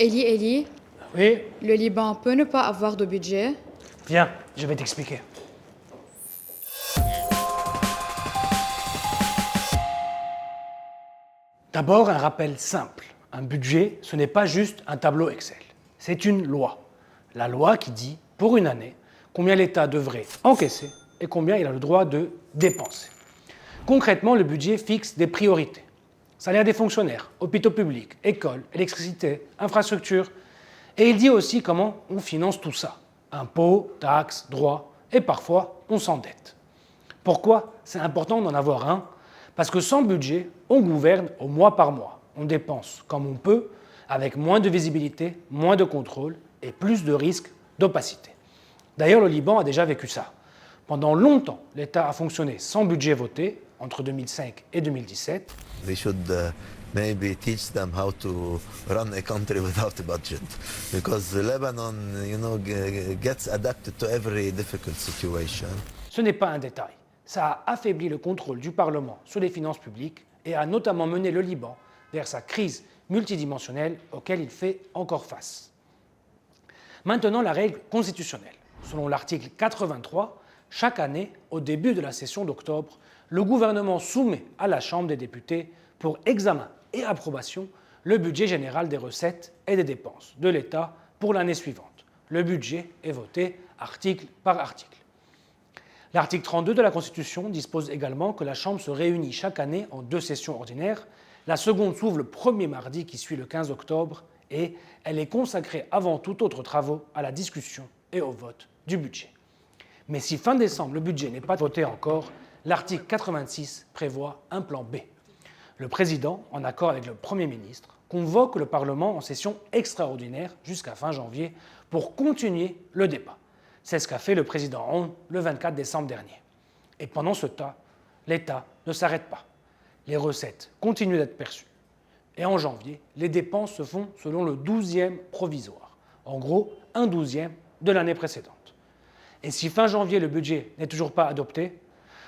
Eli, Oui, le Liban peut ne pas avoir de budget. viens, je vais t'expliquer. D'abord, un rappel simple. Un budget, ce n'est pas juste un tableau Excel. C'est une loi. La loi qui dit, pour une année, combien l'État devrait encaisser et combien il a le droit de dépenser. Concrètement, le budget fixe des priorités. Salaire des fonctionnaires, hôpitaux publics, écoles, électricité, infrastructures. Et il dit aussi comment on finance tout ça. Impôts, taxes, droits, et parfois on s'endette. Pourquoi c'est important d'en avoir un? Parce que sans budget, on gouverne au mois par mois. On dépense comme on peut, avec moins de visibilité, moins de contrôle et plus de risques d'opacité. D'ailleurs, le Liban a déjà vécu ça. Pendant longtemps, l'État a fonctionné sans budget voté, entre 2005 et 2017. We should maybe teach them how to run a country without a budget, because Lebanon, gets adapted to every difficult situation. Ce n'est pas un détail. Ça a affaibli le contrôle du Parlement sur les finances publiques et a notamment mené le Liban vers sa crise multidimensionnelle auquel il fait encore face. Maintenant, la règle constitutionnelle. Selon l'article 83, chaque année, au début de la session d'octobre, le gouvernement soumet à la Chambre des députés pour examen et approbation le budget général des recettes et des dépenses de l'État pour l'année suivante. Le budget est voté article par article. L'article 32 de la Constitution dispose également que la Chambre se réunit chaque année en 2 sessions ordinaires. La seconde s'ouvre le premier mardi qui suit le 15 octobre et elle est consacrée avant tout autres travaux à la discussion et au vote du budget. Mais si fin décembre le budget n'est pas voté encore, l'article 86 prévoit un plan B. Le président, en accord avec le Premier ministre, convoque le Parlement en session extraordinaire jusqu'à fin janvier pour continuer le débat. C'est ce qu'a fait le président Hollande le 24 décembre dernier. Et pendant ce temps, l'État ne s'arrête pas. Les recettes continuent d'être perçues. Et en janvier, les dépenses se font selon le 12e provisoire. En gros, un 12e de l'année précédente. Et si fin janvier le budget n'est toujours pas adopté,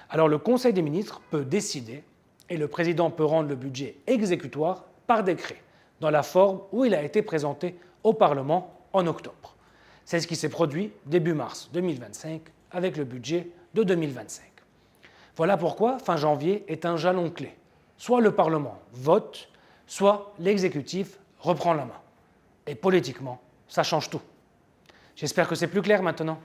alors le Conseil des ministres peut décider et le président peut rendre le budget exécutoire par décret, dans la forme où il a été présenté au Parlement en octobre. C'est ce qui s'est produit début mars 2025 avec le budget de 2025. Voilà pourquoi fin janvier est un jalon clé. Soit le Parlement vote, soit l'exécutif reprend la main. Et politiquement, ça change tout. J'espère que c'est plus clair maintenant.